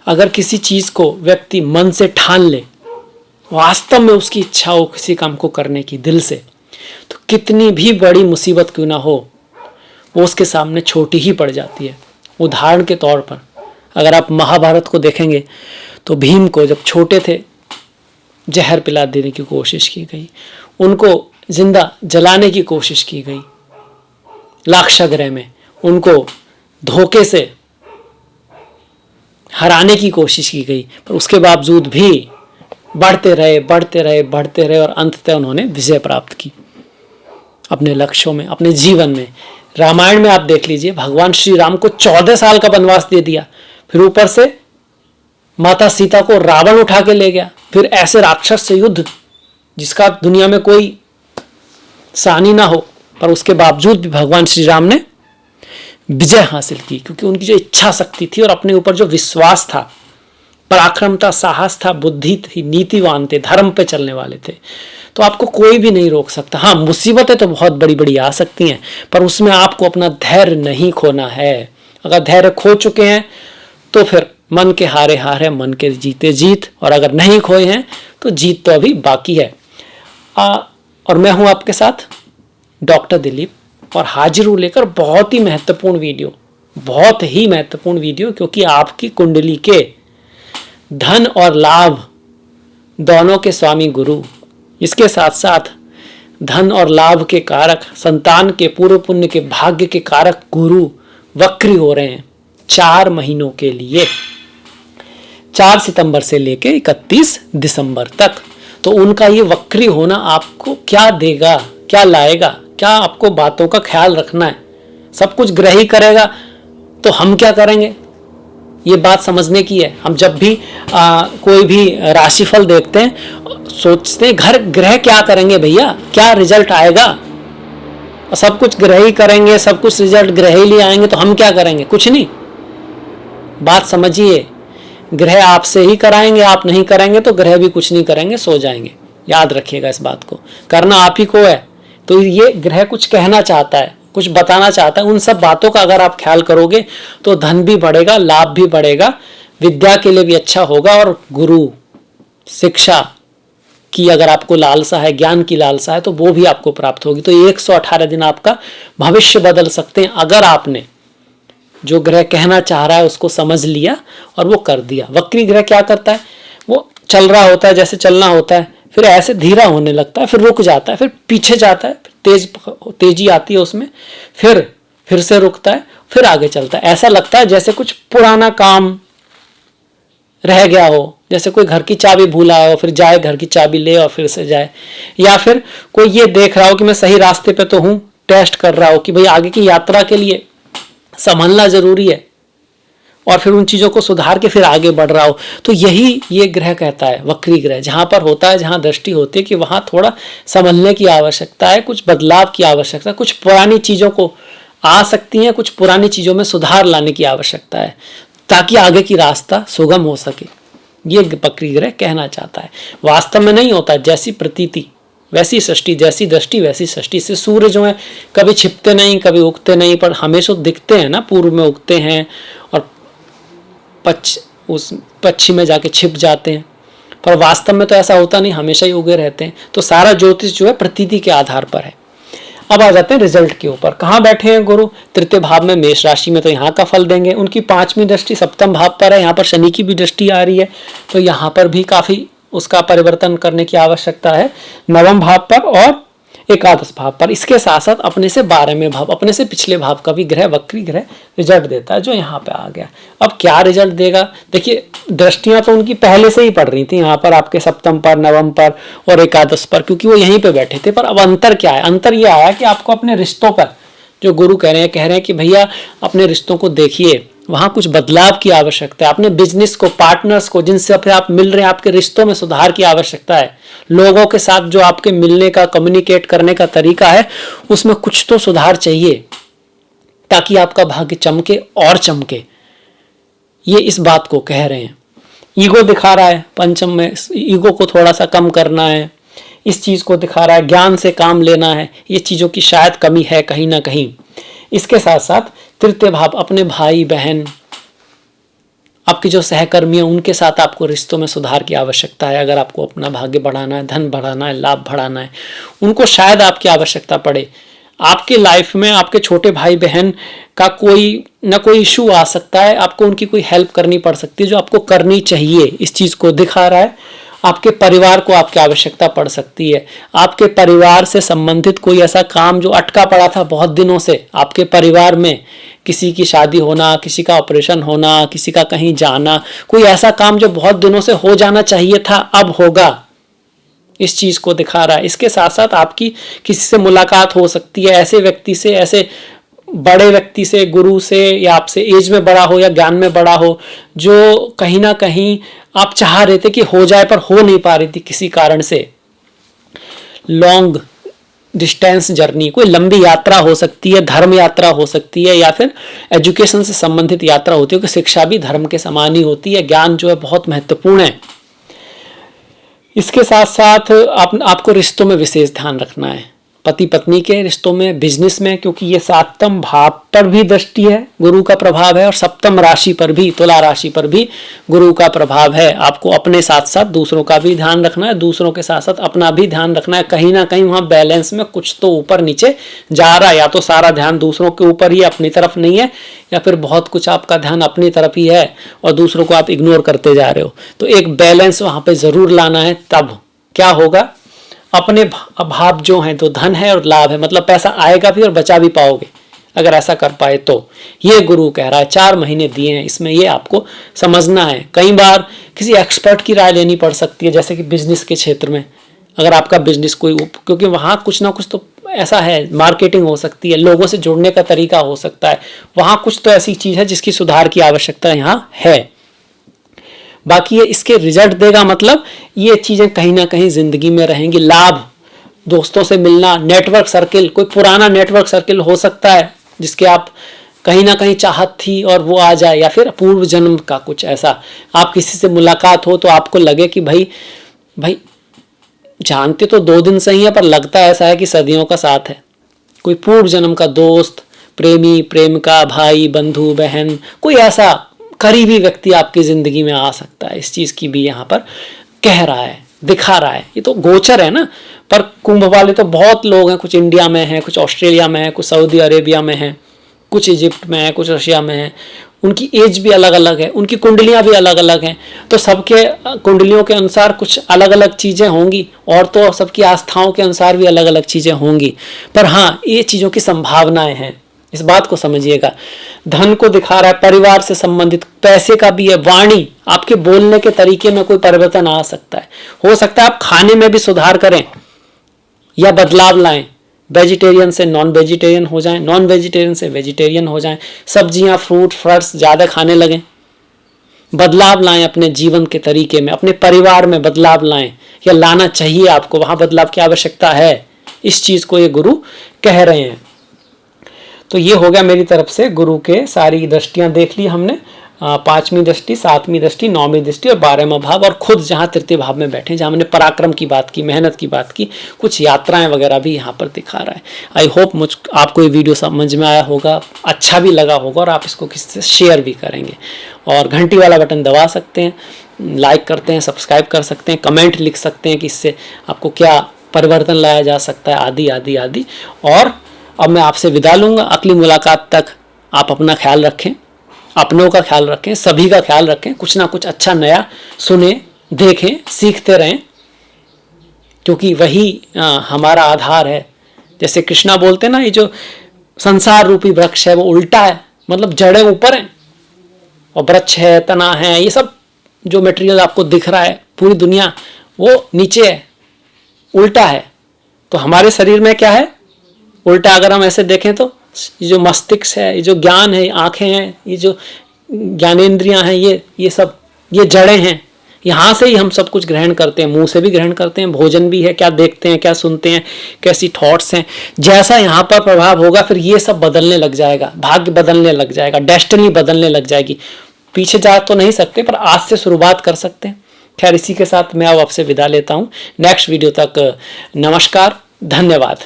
अगर किसी चीज को व्यक्ति मन से ठान ले, वास्तव में उसकी इच्छा हो किसी काम को करने की दिल से, तो कितनी भी बड़ी मुसीबत क्यों ना हो वो उसके सामने छोटी ही पड़ जाती है। उदाहरण के तौर पर अगर आप महाभारत को देखेंगे तो भीम को जब छोटे थे जहर पिला देने की कोशिश की गई, उनको जिंदा जलाने की कोशिश की गई, लाक्षागृह में उनको धोखे से हराने की कोशिश की गई, पर उसके बावजूद भी बढ़ते रहे और अंततः उन्होंने विजय प्राप्त की अपने लक्ष्यों में, अपने जीवन में। रामायण में आप देख लीजिए, भगवान श्री राम को 14 साल का वनवास दे दिया, फिर ऊपर से माता सीता को रावण उठा के ले गया, फिर ऐसे राक्षस से युद्ध जिसका दुनिया में कोई सानी ना हो, पर उसके बावजूद भी भगवान श्री राम ने विजय हासिल की, क्योंकि उनकी जो इच्छा शक्ति थी और अपने ऊपर जो विश्वास था, पराक्रम था, साहस था, बुद्धि थी, नीतिवान थे, धर्म पे चलने वाले थे। तो आपको कोई भी नहीं रोक सकता। हाँ, मुसीबतें तो बहुत बड़ी बड़ी आ सकती हैं, पर उसमें आपको अपना धैर्य नहीं खोना है। अगर धैर्य खो चुके हैं तो फिर मन के हारे हार है, मन के जीते जीत, और अगर नहीं खोए हैं तो जीत तो अभी बाकी है। और मैं हूं आपके साथ डॉक्टर दिलीप, और हाजिर हूं लेकर बहुत ही महत्वपूर्ण वीडियो, क्योंकि आपकी कुंडली के धन और लाभ दोनों के स्वामी गुरु, इसके साथ साथ धन और लाभ के कारक, संतान के पूर्व पुण्य के भाग्य के कारक गुरु वक्री हो रहे हैं 4 महीनों के लिए, 4 सितंबर से लेकर 31 दिसंबर तक। तो उनका ये वक्री होना आपको क्या देगा, क्या लाएगा, क्या आपको बातों का ख्याल रखना है। सब कुछ ग्रह ही करेगा तो हम क्या करेंगे, ये बात समझने की है। हम जब भी कोई भी राशिफल देखते हैं सोचते हैं घर ग्रह क्या करेंगे भैया, क्या रिजल्ट आएगा। सब कुछ ग्रह ही करेंगे, सब कुछ रिजल्ट ग्रह ही ले आएंगे, तो हम क्या करेंगे, कुछ नहीं। बात समझिए, ग्रह आपसे ही कराएंगे, आप नहीं करेंगे तो ग्रह भी कुछ नहीं करेंगे, सो जाएंगे। याद रखिएगा इस बात को, करना आप ही को है। तो ये ग्रह कुछ कहना चाहता है, कुछ बताना चाहता है। उन सब बातों का अगर आप ख्याल करोगे तो धन भी बढ़ेगा, लाभ भी बढ़ेगा, विद्या के लिए भी अच्छा होगा, और गुरु शिक्षा की अगर आपको लालसा है, ज्ञान की लालसा है, तो वो भी आपको प्राप्त होगी। तो 118 दिन आपका भविष्य बदल सकते हैं अगर आपने जो ग्रह कहना चाह रहा है उसको समझ लिया और वो कर दिया। वक्री ग्रह क्या करता है, वो चल रहा होता है जैसे चलना होता है, फिर ऐसे धीरा होने लगता है, फिर रुक जाता है, फिर पीछे जाता है, तेजी आती है उसमें, फिर से रुकता है, फिर आगे चलता है। ऐसा लगता है जैसे कुछ पुराना काम रह गया हो, जैसे कोई घर की चाबी भूला हो, फिर जाए घर की चाबी ले और फिर से जाए, या फिर कोई ये देख रहा हो कि मैं सही रास्ते पे तो हूं, टेस्ट कर रहा हो कि भाई आगे की यात्रा के लिए संभलना जरूरी है, और फिर उन चीजों को सुधार के फिर आगे बढ़ रहा हो। तो यही ये ग्रह कहता है, वक्री ग्रह जहां पर होता है, जहां दृष्टि होती है कि वहां थोड़ा संभलने की आवश्यकता है, कुछ बदलाव की आवश्यकता है, कुछ पुरानी चीजों को आ सकती है, कुछ पुरानी चीजों में सुधार लाने की आवश्यकता है, ताकि आगे की रास्ता सुगम हो सके। ये वक्री ग्रह कहना चाहता है। वास्तव में नहीं होता, जैसी प्रतीति वैसी सृष्टि, जैसी दृष्टि वैसी सृष्टि। से सूर्य जो है कभी छिपते नहीं, कभी उगते नहीं, पर हमेशा दिखते हैं ना, पूर्व में उगते हैं और उस पश्चिम में जाके छिप जाते हैं, पर वास्तव में तो ऐसा होता नहीं, हमेशा ही उगे रहते हैं। तो सारा ज्योतिष जो है प्रतीति के आधार पर है। अब आ जाते हैं रिजल्ट के ऊपर। कहाँ बैठे हैं गुरु, तृतीय भाव में, मेष राशि में, तो यहाँ का फल देंगे। उनकी 5वीं दृष्टि सप्तम भाव पर है, यहाँ पर शनि की भी दृष्टि आ रही है, तो यहाँ पर भी काफी उसका परिवर्तन करने की आवश्यकता है, 9वें भाव पर और एकादश भाव पर। इसके साथ साथ अपने से 12वें भाव, अपने से पिछले भाव का भी ग्रह, वक्री ग्रह रिजल्ट देता है, जो यहाँ पे आ गया। अब क्या रिजल्ट देगा, देखिए दृष्टियां तो उनकी पहले से ही पड़ रही थी, यहाँ पर आपके सप्तम पर, नवम पर और एकादश पर, क्योंकि वो यहीं पे बैठे थे। पर अब अंतर क्या है, अंतर ये आया कि आपको अपने रिश्तों पर, जो गुरु कह रहे हैं कि भैया अपने रिश्तों को देखिए, वहां कुछ बदलाव की आवश्यकता है। अपने बिजनेस को, पार्टनर्स को, जिनसे आप मिल रहे हैं, आपके रिश्तों में सुधार की आवश्यकता है। लोगों के साथ जो आपके मिलने का, कम्युनिकेट करने का तरीका है, उसमें कुछ तो सुधार चाहिए, ताकि आपका भाग्य चमके और चमके। ये इस बात को कह रहे हैं। ईगो दिखा रहा है पंचम में, ईगो को थोड़ा सा कम करना है, इस चीज को दिखा रहा है, ज्ञान से काम लेना है, ये चीजों की शायद कमी है कहीं ना कहीं। इसके साथ साथ तृतीय भाव, अपने भाई बहन, आपके जो सहकर्मी हैं उनके साथ आपको रिश्तों में सुधार की आवश्यकता है। अगर आपको अपना भाग्य बढ़ाना है, धन बढ़ाना है, लाभ बढ़ाना है, उनको शायद आपकी आवश्यकता पड़े। आपके लाइफ में आपके छोटे भाई बहन का कोई ना कोई इशू आ सकता है, आपको उनकी कोई हेल्प करनी पड़ सकती है जो आपको करनी चाहिए, इस चीज़ को दिखा रहा है। आपके परिवार को आपकी आवश्यकता पड़ सकती है। आपके परिवार से संबंधित कोई ऐसा काम जो अटका पड़ा था बहुत दिनों से, आपके परिवार में किसी की शादी होना, किसी का ऑपरेशन होना, किसी का कहीं जाना, कोई ऐसा काम जो बहुत दिनों से हो जाना चाहिए था अब होगा, इस चीज को दिखा रहा है। इसके साथ साथ आपकी किसी से मुलाकात हो सकती है, ऐसे व्यक्ति से, ऐसे बड़े व्यक्ति से, गुरु से, या आपसे एज में बड़ा हो या ज्ञान में बड़ा हो, जो कहीं ना कहीं आप चाह रहे थे कि हो जाए पर हो नहीं पा रही थी किसी कारण से। लॉन्ग डिस्टेंस जर्नी, कोई लंबी यात्रा हो सकती है, धर्म यात्रा हो सकती है, या फिर एजुकेशन से संबंधित यात्रा होती है, क्योंकि शिक्षा भी धर्म के समान ही होती है। ज्ञान जो है बहुत महत्वपूर्ण है। इसके साथ साथ आपको रिश्तों में विशेष ध्यान रखना है, पति पत्नी के रिश्तों में, बिजनेस में, क्योंकि ये 7वें भाव पर भी दृष्टि है, गुरु का प्रभाव है, और 7वें राशि पर भी, तुला राशि पर भी गुरु का प्रभाव है। आपको अपने साथ साथ दूसरों का भी ध्यान रखना है, दूसरों के साथ साथ अपना भी ध्यान रखना है। कहीं ना कहीं वहां बैलेंस में कुछ तो ऊपर नीचे जा रहा है, या तो सारा ध्यान दूसरों के ऊपर ही, अपनी तरफ नहीं है, या फिर बहुत कुछ आपका ध्यान अपनी तरफ ही है और दूसरों को आप इग्नोर करते जा रहे हो। तो एक बैलेंस वहां पर जरूर लाना है। तब क्या होगा, अपने भाव जो हैं, तो धन है और लाभ है, मतलब पैसा आएगा भी और बचा भी पाओगे अगर ऐसा कर पाए तो। ये गुरु कह रहा है, 4 महीने दिए हैं, इसमें ये आपको समझना है। कई बार किसी एक्सपर्ट की राय लेनी पड़ सकती है, जैसे कि बिजनेस के क्षेत्र में, अगर आपका बिजनेस कोई, क्योंकि वहाँ कुछ ना कुछ तो ऐसा है, मार्केटिंग हो सकती है, लोगों से जुड़ने का तरीका हो सकता है, वहाँ कुछ तो ऐसी चीज़ है जिसकी सुधार की आवश्यकता यहाँ है। बाकी ये इसके रिजल्ट देगा, मतलब ये चीजें कहीं ना कहीं जिंदगी में रहेंगी। लाभ, दोस्तों से मिलना, नेटवर्क सर्किल, कोई पुराना नेटवर्क सर्किल हो सकता है जिसके आप कहीं ना कहीं चाहत थी और वो आ जाए, या फिर पूर्व जन्म का कुछ ऐसा, आप किसी से मुलाकात हो तो आपको लगे कि भाई जानते तो 2 दिन से ही है, पर लगता ऐसा है कि सदियों का साथ है। कोई पूर्व जन्म का दोस्त, प्रेमी, प्रेमिका, भाई, बंधु, बहन, कोई ऐसा करीबी व्यक्ति आपकी जिंदगी में आ सकता है। इस चीज की भी यहाँ पर कह रहा है, दिखा रहा है। ये तो गोचर है ना, पर कुंभ वाले तो बहुत लोग हैं, कुछ इंडिया में हैं, कुछ ऑस्ट्रेलिया में है, कुछ सऊदी अरेबिया में है, कुछ इजिप्ट में है, कुछ रशिया में है। उनकी एज भी अलग अलग है, उनकी कुंडलियां भी अलग अलग हैं, तो सबके कुंडलियों के अनुसार कुछ अलग अलग चीजें होंगी, और तो सबकी आस्थाओं के अनुसार भी अलग अलग चीजें होंगी। पर हाँ, ये चीजों की संभावनाएं हैं, इस बात को समझिएगा। धन को दिखा रहा है, परिवार से संबंधित, पैसे का भी है, वाणी, आपके बोलने के तरीके में कोई परिवर्तन आ सकता है। हो सकता है आप खाने में भी सुधार करें या बदलाव लाएं, वेजिटेरियन से नॉन वेजिटेरियन हो जाएं, नॉन वेजिटेरियन से वेजिटेरियन हो जाएं, सब्जियां, फ्रूट, फ्रूट्स ज़्यादा खाने लगें, बदलाव लाएं अपने जीवन के तरीके में, अपने परिवार में बदलाव लाएं, या लाना चाहिए आपको, वहां बदलाव की आवश्यकता है। इस चीज़ को ये गुरु कह रहे हैं। तो ये हो गया मेरी तरफ से, गुरु के सारी दृष्टियां देख ली हमने, 5वीं दृष्टि, 7वीं दृष्टि, 9वीं दृष्टि और 12वां भाव, और खुद जहाँ तृतीय भाव में बैठे, जहाँ हमने पराक्रम की बात की, मेहनत की बात की, कुछ यात्राएं वगैरह भी यहाँ पर दिखा रहा है। आई होप आपको ये वीडियो समझ में आया होगा, अच्छा भी लगा होगा, और आप इसको किसी से शेयर भी करेंगे, और घंटी वाला बटन दबा सकते हैं, लाइक करते हैं, सब्सक्राइब कर सकते हैं, कमेंट लिख सकते हैं कि इससे आपको क्या परिवर्तन लाया जा सकता है, आदि आदि आदि। और अब मैं आपसे विदा लूँगा, अगली मुलाकात तक आप अपना ख्याल रखें, अपनों का ख्याल रखें, सभी का ख्याल रखें, कुछ ना कुछ अच्छा नया सुने, देखें, सीखते रहें, क्योंकि वही हमारा आधार है। जैसे कृष्णा बोलते हैं ना, ये जो संसार रूपी वृक्ष है वो उल्टा है, मतलब जड़ें ऊपर हैं और वृक्ष है, तना है, ये सब जो मटेरियल आपको दिख रहा है, पूरी दुनिया वो नीचे है, उल्टा है। तो हमारे शरीर में क्या है, उल्टा। अगर हम ऐसे देखें तो ये जो मस्तिष्क है, ये जो ज्ञान है, आंखें हैं, ये जो ज्ञानेंद्रियां हैं, ये सब ये जड़ें हैं, यहाँ से ही हम सब कुछ ग्रहण करते हैं, मुंह से भी ग्रहण करते हैं, भोजन भी है, क्या देखते हैं, क्या सुनते हैं, कैसी थॉट्स हैं। जैसा यहाँ पर प्रभाव होगा, फिर ये सब बदलने लग जाएगा, भाग्य बदलने लग जाएगा, डेस्टिनी बदलने लग जाएगी। पीछे जा तो नहीं सकते, पर आज से शुरुआत कर सकते हैं। खैर, इसी के साथ मैं अब आपसे विदा लेता हूँ। नेक्स्ट वीडियो तक नमस्कार, धन्यवाद।